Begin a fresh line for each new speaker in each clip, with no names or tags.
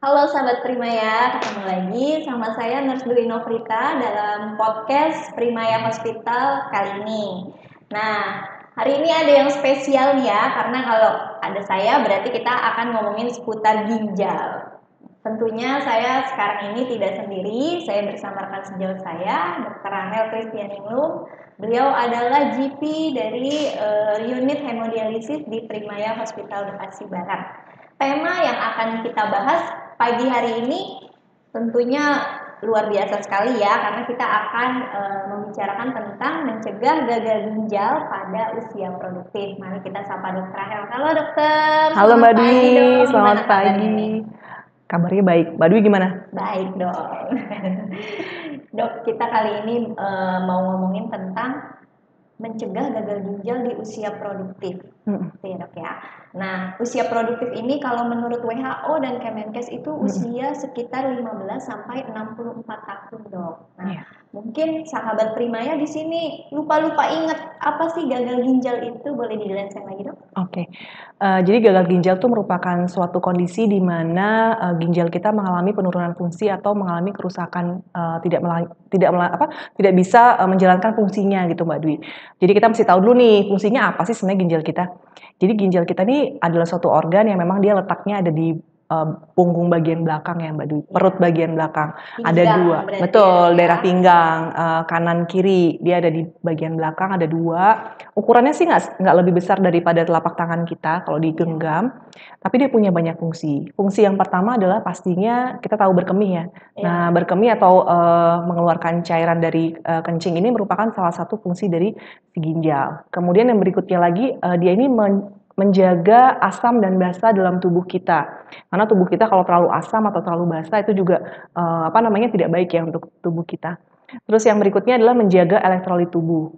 Halo sahabat Primaya, ketemu lagi sama saya Nurse Dwi Novrita dalam podcast Primaya Hospital kali ini. Nah, hari ini ada yang spesial ya, karena kalau ada saya berarti kita akan ngomongin seputar ginjal. Tentunya saya sekarang ini tidak sendiri, saya bersama rekan sejawat saya, Dr. Rahel Kristianinglum. Beliau adalah GP dari unit hemodialisis di Primaya Hospital Bekasi Barat. Tema yang akan kita bahas pagi hari ini tentunya luar biasa sekali ya, karena kita akan membicarakan tentang mencegah gagal ginjal pada usia produktif. Mari kita sapa Dr. Rahel. Halo dokter.
Halo Mbak Dwi,
Dong.
selamat pagi. Kabarnya baik. Mbak Dwi gimana?
Baik dong. Dok, kita kali ini mau ngomongin tentang mencegah gagal ginjal di usia produktif. Ya, dok ya. Nah, usia produktif ini kalau menurut WHO dan Kemenkes itu usia sekitar 15 sampai 64 tahun, Dok. Nah, mungkin sahabat Primaya di sini lupa-lupa ingat apa sih gagal ginjal itu? Boleh dijelaskan lagi, Dok?
Oke. Jadi gagal ginjal itu merupakan suatu kondisi di mana ginjal kita mengalami penurunan fungsi atau mengalami kerusakan, tidak bisa menjalankan fungsinya gitu Mbak Dwi. Jadi kita mesti tahu dulu nih fungsinya apa sih sebenarnya ginjal kita. Jadi ginjal kita ini adalah suatu organ yang memang dia letaknya ada di punggung bagian belakang ya Mbak Dwi, perut bagian belakang. Ada dua, betul, daerah pinggang, kanan kiri, dia ada di bagian belakang, ada dua. Ukurannya sih nggak lebih besar daripada telapak tangan kita kalau digenggam, tapi dia punya banyak fungsi. Fungsi yang pertama adalah pastinya kita tahu berkemih ya. Nah, berkemih atau mengeluarkan cairan dari kencing ini merupakan salah satu fungsi dari si ginjal. Kemudian yang berikutnya lagi, dia ini menjaga asam dan basa dalam tubuh kita. Karena tubuh kita kalau terlalu asam atau terlalu basa itu juga tidak baik ya untuk tubuh kita. Terus yang berikutnya adalah menjaga elektrolit tubuh.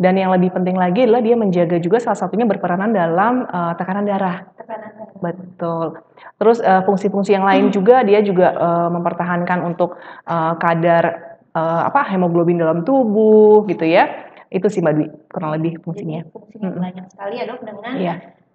Dan yang lebih penting lagi adalah dia menjaga juga salah satunya berperanan dalam tekanan darah. Betul. Terus fungsi-fungsi yang lain juga dia juga mempertahankan untuk kadar hemoglobin dalam tubuh gitu ya. Itu sih Mbak Dwi, kurang lebih fungsinya.
Jadi fungsinya banyak sekali ya dok, dengan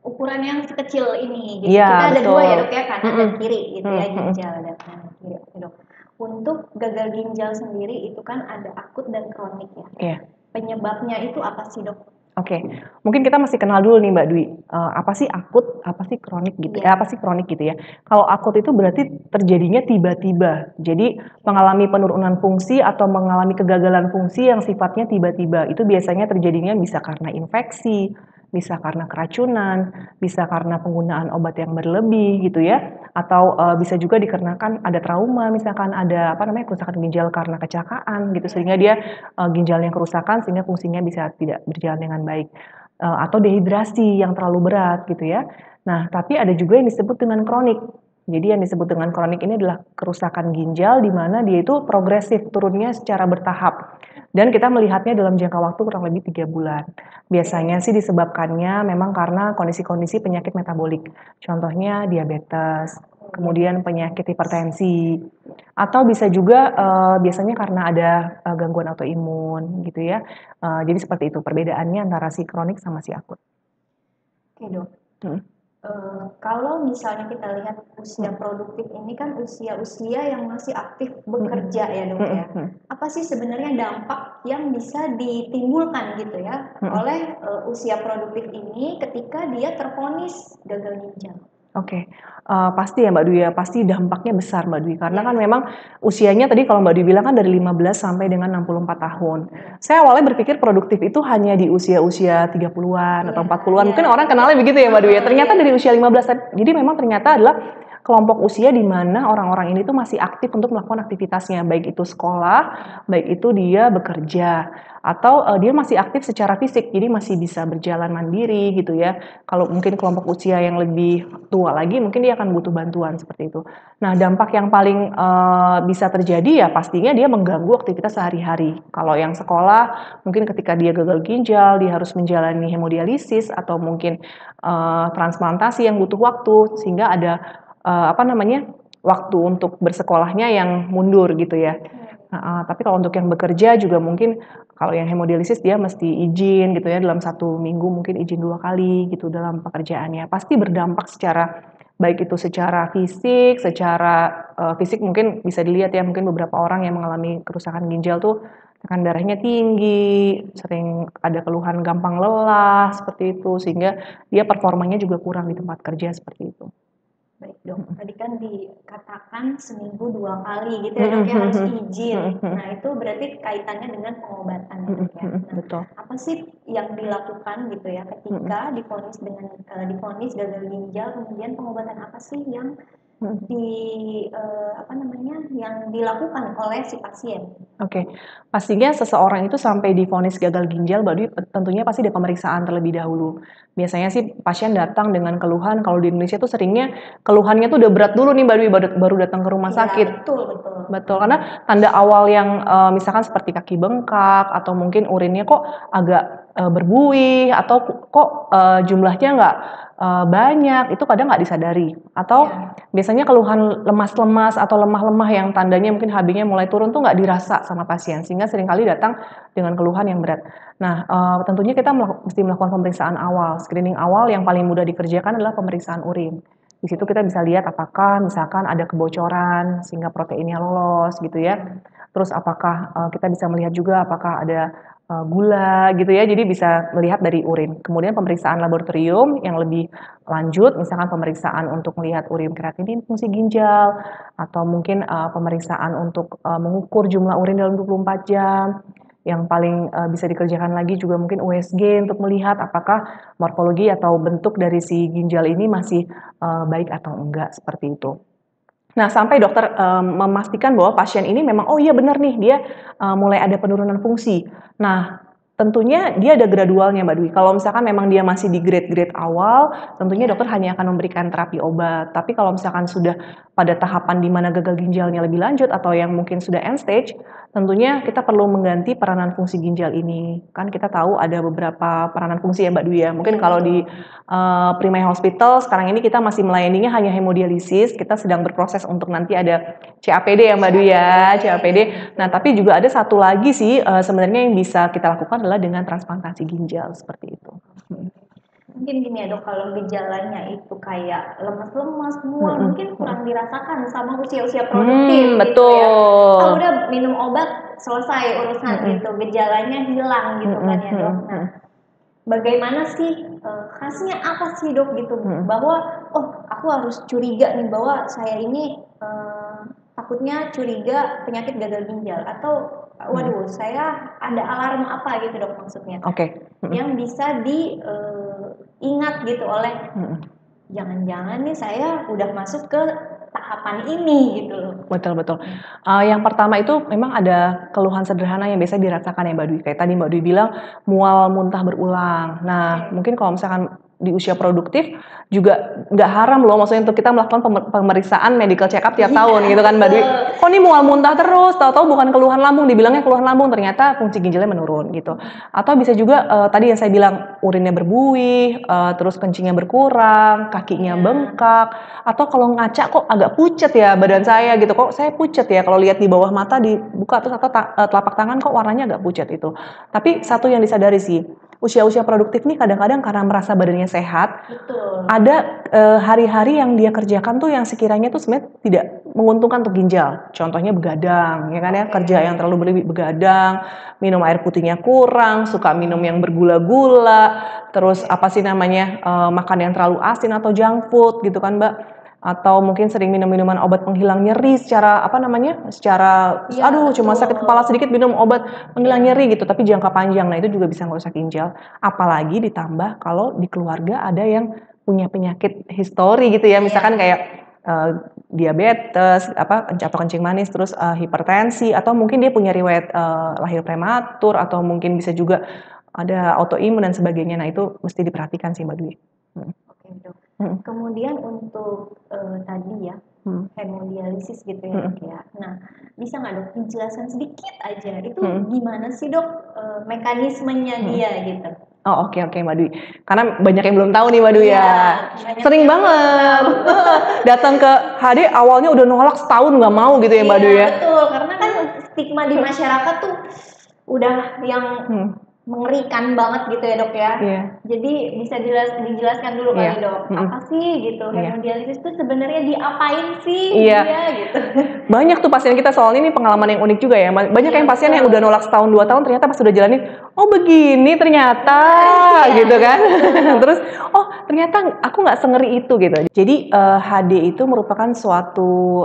ukuran yang sekecil ini. Gitu.
Iya,
kita ada
betul.
dua ya dok ya, kanan dan kiri gitu ya, ginjal dan kanan kiri dok. Untuk gagal ginjal sendiri itu kan ada akut dan kronik ya.
Iya.
Penyebabnya itu apa sih dok?
Oke, mungkin kita mesti kenal dulu nih Mbak Dwi, apa sih akut, apa sih kronik gitu, apa sih kronik gitu ya. Kalau akut itu berarti terjadinya tiba-tiba, jadi mengalami penurunan fungsi atau mengalami kegagalan fungsi yang sifatnya tiba-tiba. Itu biasanya terjadinya bisa karena infeksi, bisa karena keracunan, bisa karena penggunaan obat yang berlebih gitu ya, atau bisa juga dikarenakan ada trauma, misalkan ada kerusakan ginjal karena kecelakaan gitu, sehingga dia ginjalnya kerusakan sehingga fungsinya bisa tidak berjalan dengan baik, atau dehidrasi yang terlalu berat gitu ya. Nah, tapi ada juga yang disebut dengan kronik. Jadi yang disebut dengan kronik ini adalah kerusakan ginjal di mana dia itu progresif, turunnya secara bertahap. Dan kita melihatnya dalam jangka waktu kurang lebih 3 bulan. Biasanya sih disebabkannya memang karena kondisi-kondisi penyakit metabolik. Contohnya diabetes, kemudian penyakit hipertensi, atau bisa juga biasanya karena ada gangguan autoimun gitu ya. Jadi seperti itu perbedaannya antara si kronik sama si akut.
Oke dok. Kalau misalnya kita lihat usia produktif ini kan usia-usia yang masih aktif bekerja ya dok ya. Apa sih sebenarnya dampak yang bisa ditimbulkan gitu ya oleh usia produktif ini ketika dia tervonis gagal ginjal?
Oke, pasti ya Mbak Dwi ya, pasti dampaknya besar Mbak Dwi, karena kan memang usianya tadi kalau Mbak Dwi bilang kan dari 15 sampai dengan 64 tahun. Saya awalnya berpikir produktif itu hanya di usia-usia 30-an atau 40-an, mungkin orang kenalnya begitu ya Mbak Dwi ya, ternyata dari usia 15, jadi memang ternyata adalah kelompok usia di mana orang-orang ini tuh masih aktif untuk melakukan aktivitasnya, baik itu sekolah, baik itu dia bekerja, atau dia masih aktif secara fisik, jadi masih bisa berjalan mandiri gitu ya. Kalau mungkin kelompok usia yang lebih tua lagi, mungkin dia akan butuh bantuan seperti itu. Nah, dampak yang paling bisa terjadi ya pastinya dia mengganggu aktivitas sehari-hari. Kalau yang sekolah, mungkin ketika dia gagal ginjal, dia harus menjalani hemodialisis atau mungkin transplantasi yang butuh waktu, sehingga ada waktu untuk bersekolahnya yang mundur gitu ya. Tapi kalau untuk yang bekerja juga mungkin kalau yang hemodialisis dia mesti izin gitu ya, dalam 1 minggu mungkin izin 2 kali gitu dalam pekerjaannya. Pasti berdampak secara baik itu secara fisik, fisik mungkin bisa dilihat ya, mungkin beberapa orang yang mengalami kerusakan ginjal tuh tekanan darahnya tinggi, sering ada keluhan gampang lelah seperti itu, sehingga dia performanya juga kurang di tempat kerja seperti itu.
Baik dok, tadi kan dikatakan seminggu 2 kali gitu ya dok ya harus izin. Nah itu berarti kaitannya dengan pengobatan ya dok ya. Nah,
Betul.
apa sih yang dilakukan gitu ya ketika divonis gagal ginjal, kemudian pengobatan apa sih yang yang dilakukan oleh si pasien?
Oke, pastinya seseorang itu sampai divonis gagal ginjal, Mbak Dwi, tentunya pasti ada pemeriksaan terlebih dahulu. Biasanya sih pasien datang dengan keluhan, kalau di Indonesia tuh seringnya keluhannya tuh udah berat dulu nih Mbak Dwi, baru datang ke rumah
Iya,
sakit.
betul.
Betul, karena tanda awal yang misalkan seperti kaki bengkak atau mungkin urinnya kok agak berbuih atau kok jumlahnya nggak banyak, itu kadang nggak disadari. Atau biasanya keluhan lemas-lemas atau lemah-lemah yang tandanya mungkin HB-nya mulai turun tuh nggak dirasa sama pasien, sehingga seringkali datang dengan keluhan yang berat. Nah, tentunya kita mesti melakukan pemeriksaan awal, screening awal yang paling mudah dikerjakan adalah pemeriksaan urin. Di situ kita bisa lihat apakah misalkan ada kebocoran sehingga proteinnya lolos gitu ya. Terus apakah kita bisa melihat juga apakah ada gula gitu ya. Jadi bisa melihat dari urin. Kemudian pemeriksaan laboratorium yang lebih lanjut, misalkan pemeriksaan untuk melihat urin kreatinin fungsi ginjal atau mungkin pemeriksaan untuk mengukur jumlah urin dalam 24 jam. Yang paling bisa dikerjakan lagi juga mungkin USG untuk melihat apakah morfologi atau bentuk dari si ginjal ini masih baik atau enggak, seperti itu. Nah, sampai dokter memastikan bahwa pasien ini memang, oh iya benar nih, dia mulai ada penurunan fungsi. Nah, tentunya dia ada gradualnya Mbak Dwi. Kalau misalkan memang dia masih di grade-grade awal, tentunya dokter hanya akan memberikan terapi obat. Tapi kalau misalkan sudah pada tahapan di mana gagal ginjalnya lebih lanjut atau yang mungkin sudah end stage, tentunya kita perlu mengganti peranan fungsi ginjal ini. Kan kita tahu ada beberapa peranan fungsi ya Mbak Dwi ya. Mungkin kalau di Primaya Hospital sekarang ini kita masih melayaninya hanya hemodialisis. Kita sedang berproses untuk nanti ada CAPD ya Mbak Dwi ya, CAPD. Nah, tapi juga ada satu lagi sih sebenarnya yang bisa kita lakukan adalah dengan transplantasi ginjal seperti itu.
Mungkin gini ya dok, kalau gejalanya itu kayak lemas-lemas, mual, mungkin kurang dirasakan sama usia-usia produktif gitu ya. Udah minum obat selesai urusan gitu, gejalanya hilang gitu kan ya dok. Nah, bagaimana sih khasnya apa sih dok gitu, bahwa oh aku harus curiga nih bahwa saya ini takutnya curiga penyakit gagal ginjal, atau waduh saya ada alarm apa gitu dok maksudnya. Yang bisa diingat gitu oleh jangan-jangan nih saya udah masuk ke tahapan ini gitu loh.
Betul. Yang pertama itu memang ada keluhan sederhana yang biasa dirasakan ya Mbak Dwi. Kayak tadi Mbak Dwi bilang mual muntah berulang. Nah, mungkin kalau misalkan di usia produktif juga nggak haram loh, maksudnya untuk kita melakukan pemeriksaan medical check up tiap tahun gitu kan Mbak Dwi. Kok nih mual muntah terus, tahu-tahu bukan keluhan lambung, dibilangnya keluhan lambung, ternyata fungsi ginjalnya menurun gitu. Atau bisa juga tadi yang saya bilang urinnya berbuih, terus kencingnya berkurang, kakinya bengkak, atau kalau ngaca kok agak pucet ya badan saya gitu, kok saya pucet ya kalau lihat di bawah mata dibuka terus, atau telapak tangan kok warnanya agak pucet itu. Tapi satu yang disadari sih, usia-usia produktif nih kadang-kadang karena merasa badannya sehat, ada hari-hari yang dia kerjakan tuh yang sekiranya tuh sebenarnya tidak menguntungkan untuk ginjal. Contohnya begadang, ya kan ya, kerja yang terlalu begadang, minum air putihnya kurang, suka minum yang bergula-gula, terus apa sih namanya, makan yang terlalu asin atau junk food gitu kan Mbak. Atau mungkin sering minum minuman obat penghilang nyeri secara cuma sakit kepala sedikit minum obat penghilang nyeri gitu, tapi jangka panjang. Nah, itu juga bisa ngerusak ginjal. Apalagi ditambah kalau di keluarga ada yang punya penyakit histori gitu ya, misalkan kayak diabetes, atau kencing manis, terus hipertensi, atau mungkin dia punya riwayat lahir prematur, atau mungkin bisa juga ada autoimun dan sebagainya. Nah, itu mesti diperhatikan sih Mbak Dwi.
Kemudian untuk tadi ya hemodialisis gitu ya dok ya. Nah, bisa nggak dok dijelaskan sedikit aja itu gimana sih dok mekanismenya dia gitu?
Oh oke Mbak Dwi. Karena banyak yang belum tahu nih Mbak Dwi ya. Sering banget datang ke HD awalnya udah nolak setahun nggak mau gitu ya Mbak Dwi ya.
Betul, karena kan stigma di masyarakat tuh udah yang mengerikan banget gitu ya dok ya.
Iya.
Jadi bisa dijelaskan dulu
Iya.
kali dok,
Mm-mm.
apa sih gitu
Iya.
hemodialisis itu sebenarnya diapain sih
Iya.
dia gitu.
Banyak tuh pasien kita, soalnya ini pengalaman yang unik juga ya. Banyak
Iya,
yang pasien yang
betul.
udah nolak setahun 2 tahun, ternyata pas udah jalanin, oh begini ternyata,
Iya,
gitu kan.
betul.
Terus, oh ternyata aku nggak sengeri itu gitu. Jadi HD itu merupakan suatu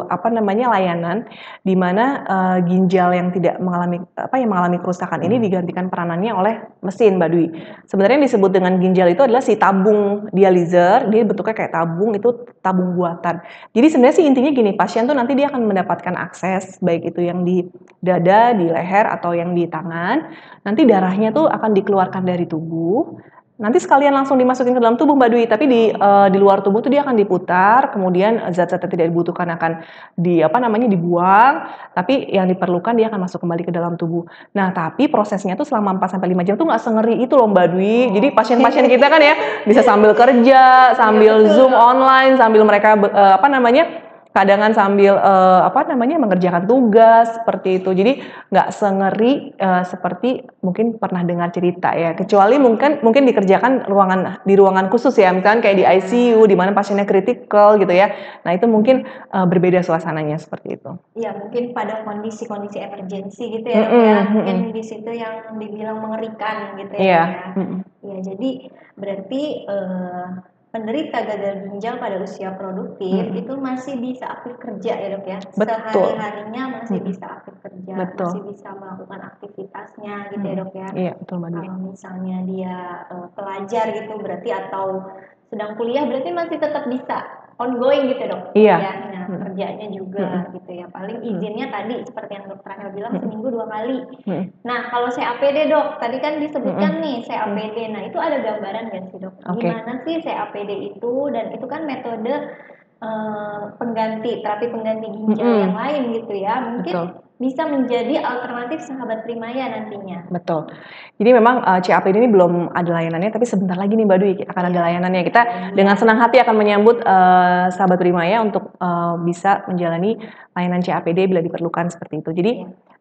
layanan di mana ginjal yang tidak mengalami kerusakan ini digantikan peranannya oleh mesin, Mbak Dwi. Sebenarnya yang disebut dengan ginjal itu adalah si tabung dializer, dia bentuknya kayak tabung, itu tabung buatan. Jadi sebenarnya sih intinya gini, pasien tuh nanti dia akan mendapatkan akses, baik itu yang di dada, di leher, atau yang di tangan. Nanti darahnya tuh akan dikeluarkan dari tubuh. Nanti sekalian langsung dimasukin ke dalam tubuh, Mbak Dwi. Tapi di luar tubuh tuh dia akan diputar, kemudian zat-zat yang tidak dibutuhkan akan dibuang. Tapi yang diperlukan dia akan masuk kembali ke dalam tubuh. Nah, tapi prosesnya tuh selama 4-5 jam tuh nggak sengeri itu loh, Mbak Dwi. Jadi pasien-pasien kita kan ya bisa sambil kerja, sambil Zoom online, sambil mereka kadangan sambil mengerjakan tugas seperti itu. Jadi nggak sengeri seperti mungkin pernah dengar cerita ya. Kecuali mungkin dikerjakan di ruangan khusus ya, misalkan kayak di ICU di mana pasiennya kritikal gitu ya. Nah itu mungkin berbeda suasananya seperti itu.
Iya, mungkin pada kondisi-kondisi emergensi gitu ya dok ya. Mungkin di situ yang dibilang mengerikan gitu ya dok ya. Iya, jadi berarti penderita gagal ginjal pada usia produktif itu masih bisa aktif kerja ya dok ya. Sehari-harinya masih bisa aktif kerja, masih bisa melakukan aktivitasnya gitu ya dok ya.
Iya, betul Mbak Dwi.
Kalau misalnya dia pelajar gitu berarti atau sedang kuliah berarti masih tetap bisa ongoing gitu dok.
Iya.
Nah, kerjanya juga gitu ya. Paling izinnya tadi seperti yang dokter Rahel bilang seminggu 2 kali. Nah, kalau CAPD dok, tadi kan disebutkan nih CAPD. Nah, itu ada gambaran nggak sih dok? Gimana sih CAPD itu? Dan itu kan metode terapi pengganti ginjal yang lain gitu ya. Mungkin bisa menjadi alternatif sahabat Primaya nantinya.
Betul. Jadi memang CAPD ini belum ada layanannya, tapi sebentar lagi nih Mbak Dwi akan ada layanannya. Kita dengan senang hati akan menyambut sahabat Primaya untuk bisa menjalani layanan CAPD bila diperlukan seperti itu. Jadi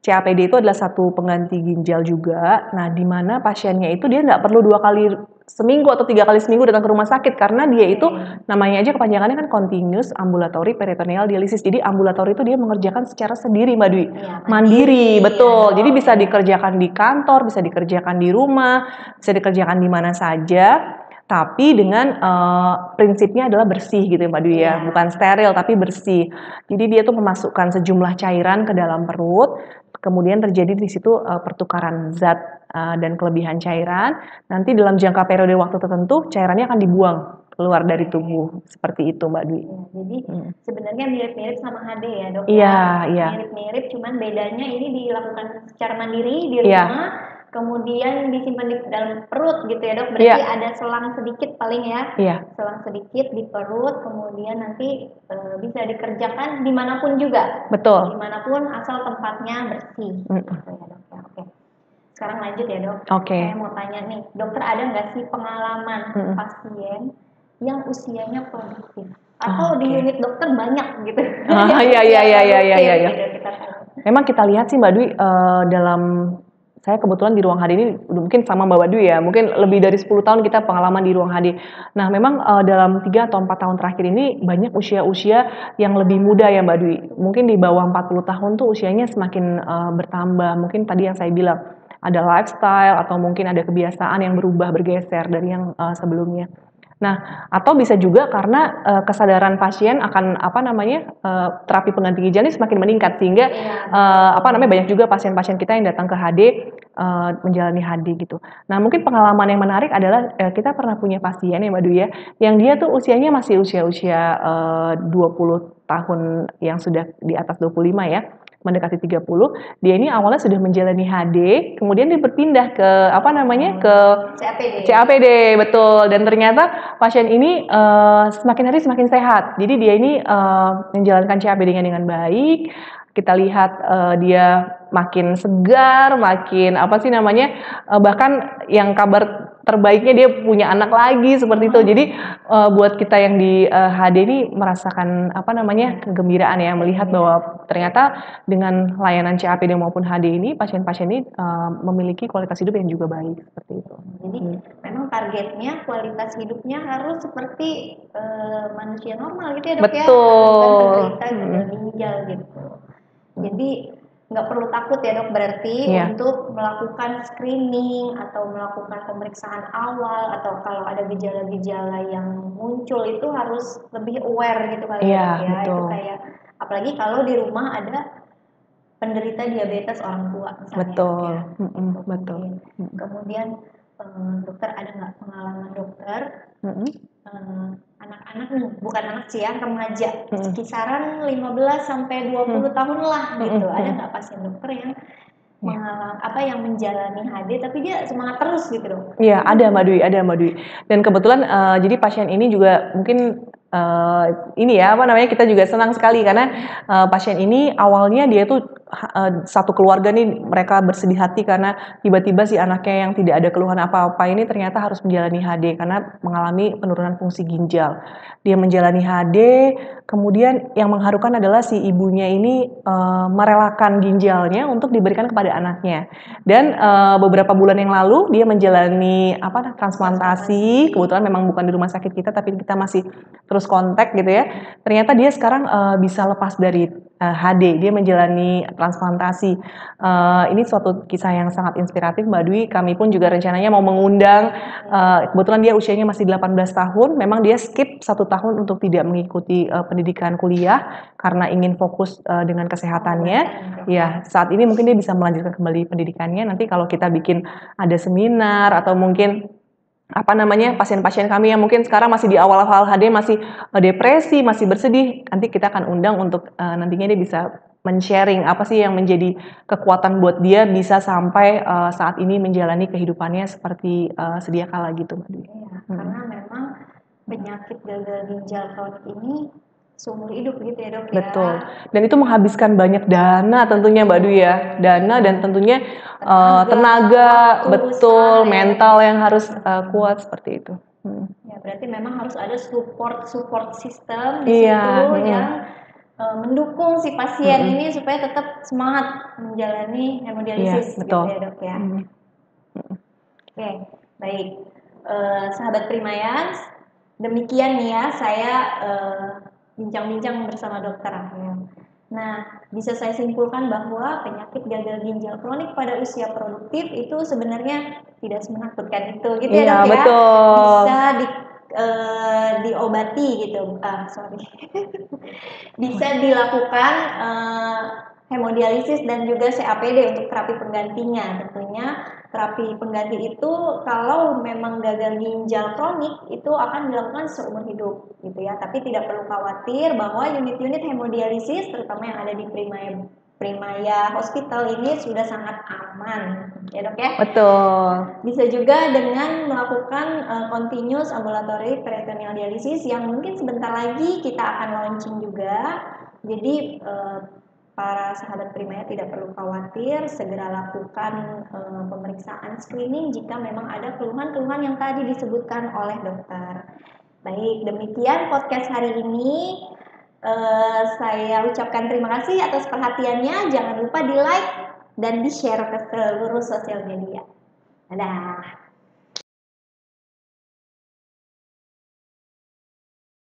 CAPD itu adalah satu pengganti ginjal juga. Nah, di mana pasiennya itu dia nggak perlu 2 kali seminggu atau 3 kali seminggu datang ke rumah sakit, karena dia itu namanya aja kepanjangannya kan Continuous Ambulatory Peritoneal Dialysis. Jadi ambulatori itu dia mengerjakan secara sendiri Mbak Dwi. Mandiri, betul. Jadi bisa dikerjakan di kantor, bisa dikerjakan di rumah, bisa dikerjakan di mana saja. Tapi dengan prinsipnya adalah bersih gitu ya Mbak Dwi ya, bukan steril tapi bersih. Jadi dia tuh memasukkan sejumlah cairan ke dalam perut, kemudian terjadi di situ pertukaran zat dan kelebihan cairan. Nanti dalam jangka periode waktu tertentu cairannya akan dibuang keluar dari tubuh, seperti itu Mbak Dwi.
Jadi sebenarnya mirip-mirip sama HD ya dok?
Iya.
Mirip-mirip, cuman bedanya ini dilakukan secara mandiri di rumah. Kemudian disimpan di dalam perut gitu ya dok, berarti ada selang sedikit paling ya, selang sedikit di perut, kemudian nanti bisa dikerjakan dimanapun juga,
betul,
dimanapun asal tempatnya bersih. Gitu ya dok. Oke. Sekarang lanjut ya dok. Saya mau tanya nih, dokter ada nggak sih pengalaman pasien yang usianya produktif atau di unit dokter banyak gitu?
Iya. Memang kita lihat sih Mbak Dwi saya kebetulan di ruang HD ini mungkin sama Mbak Dwi ya, mungkin lebih dari 10 tahun kita pengalaman di ruang HD. Nah memang dalam 3 atau 4 tahun terakhir ini banyak usia-usia yang lebih muda ya Mbak Dwi. Mungkin di bawah 40 tahun tuh usianya semakin bertambah. Mungkin tadi yang saya bilang ada lifestyle atau mungkin ada kebiasaan yang berubah, bergeser dari yang sebelumnya. Nah, atau bisa juga karena kesadaran pasien akan terapi pengganti ginjal ini semakin meningkat sehingga banyak juga pasien-pasien kita yang datang ke HD menjalani HD gitu. Nah, mungkin pengalaman yang menarik adalah kita pernah punya pasien ya Mbak Dwi ya, yang dia tuh usianya masih usia 20 tahun yang sudah di atas 25 ya. Mendekati 30, dia ini awalnya sudah menjalani HD, kemudian dia berpindah ke ke CAPD, betul. Dan ternyata pasien ini semakin hari semakin sehat. Jadi dia ini menjalankan CAPD-nya dengan baik. kita lihat dia makin segar, makin apa sih namanya, bahkan yang kabar terbaiknya dia punya anak lagi seperti itu. Jadi buat kita yang di HD ini merasakan apa namanya kegembiraan ya, melihat bahwa ternyata dengan layanan CAPD maupun HD ini pasien-pasien ini memiliki kualitas hidup yang juga baik seperti itu.
Jadi memang targetnya kualitas hidupnya harus seperti manusia normal gitu ya dok.
Betul.
Ya, bukan penderita gagal ginjal gitu. Jadi nggak perlu takut ya dok berarti untuk melakukan screening atau melakukan pemeriksaan awal, atau kalau ada gejala-gejala yang muncul itu harus lebih aware gitu kali ya dok ya.
Betul.
Itu kayak apalagi kalau di rumah ada penderita diabetes orang tua misalnya.
Betul.
Ya, gitu.
Betul.
Kemudian dokter ada nggak pengalaman dokter anak-anak nih, bukan anak sih ya, remaja, kisaran 15 sampai 20 tahun lah gitu. Ada nggak pasien dokter yang yang menjalani HD tapi dia semangat terus gitu dong?
Iya, ada Mbak Dwi. Dan kebetulan jadi pasien ini juga mungkin ini ya apa namanya, kita juga senang sekali karena pasien ini awalnya dia tuh satu keluarga nih, mereka bersedih hati karena tiba-tiba si anaknya yang tidak ada keluhan apa-apa ini ternyata harus menjalani HD karena mengalami penurunan fungsi ginjal. Dia menjalani HD, kemudian yang mengharukan adalah si ibunya ini merelakan ginjalnya untuk diberikan kepada anaknya. Dan beberapa bulan yang lalu dia menjalani transplantasi. Kebetulan memang bukan di rumah sakit kita, tapi kita masih terus kontak gitu ya. Ternyata dia sekarang bisa lepas dari HD, dia menjalani transplantasi. Ini suatu kisah yang sangat inspiratif Mbak Dwi. Kami pun juga rencananya mau mengundang, kebetulan dia usianya masih 18 tahun, memang dia skip 1 tahun untuk tidak mengikuti pendidikan kuliah karena ingin fokus dengan kesehatannya. Ya, saat ini mungkin dia bisa melanjutkan kembali pendidikannya. Nanti kalau kita bikin ada seminar atau mungkin pasien-pasien kami yang mungkin sekarang masih di awal-awal HD, masih depresi, masih bersedih, nanti kita akan undang untuk nantinya dia bisa men-sharing apa sih yang menjadi kekuatan buat dia bisa sampai saat ini menjalani kehidupannya seperti sedia kala gitu, Mbak Dwi.
Iya, karena memang penyakit gagal ginjal kronik ini seumur hidup gitu ya dok ya.
Betul. Dan itu menghabiskan banyak dana tentunya Mbak Dwi ya. Dana dan tentunya tenaga, betul, mental yang harus kuat seperti itu.
Ya, berarti memang harus ada support system di situ yang mendukung si pasien ini supaya tetap semangat menjalani hemodialisis gitu ya dok ya. Oke, baik. Sahabat Primayans, demikian nih ya saya bincang-bincang bersama Dokter Rahel. Nah, bisa saya simpulkan bahwa penyakit gagal ginjal kronik pada usia produktif itu sebenarnya tidak semenakutkan itu, gitu ya dok ya.
Betul.
Bisa diobati gitu, bisa dilakukan hemodialisis dan juga CAPD untuk terapi penggantinya. Tentunya terapi pengganti itu kalau memang gagal ginjal kronik itu akan dilakukan seumur hidup gitu ya. Tapi tidak perlu khawatir bahwa unit-unit hemodialisis terutama yang ada di Primaya Hospital ini sudah sangat aman ya dok ya.
Betul.
Bisa juga dengan melakukan continuous ambulatory peritoneal dialysis yang mungkin sebentar lagi kita akan launching juga. Jadi para sahabat Primaya tidak perlu khawatir, segera lakukan pemeriksaan screening jika memang ada keluhan-keluhan yang tadi disebutkan oleh dokter. Baik, demikian podcast hari ini. Saya ucapkan terima kasih atas perhatiannya. Jangan lupa di like dan di share ke seluruh sosial media. Dadah.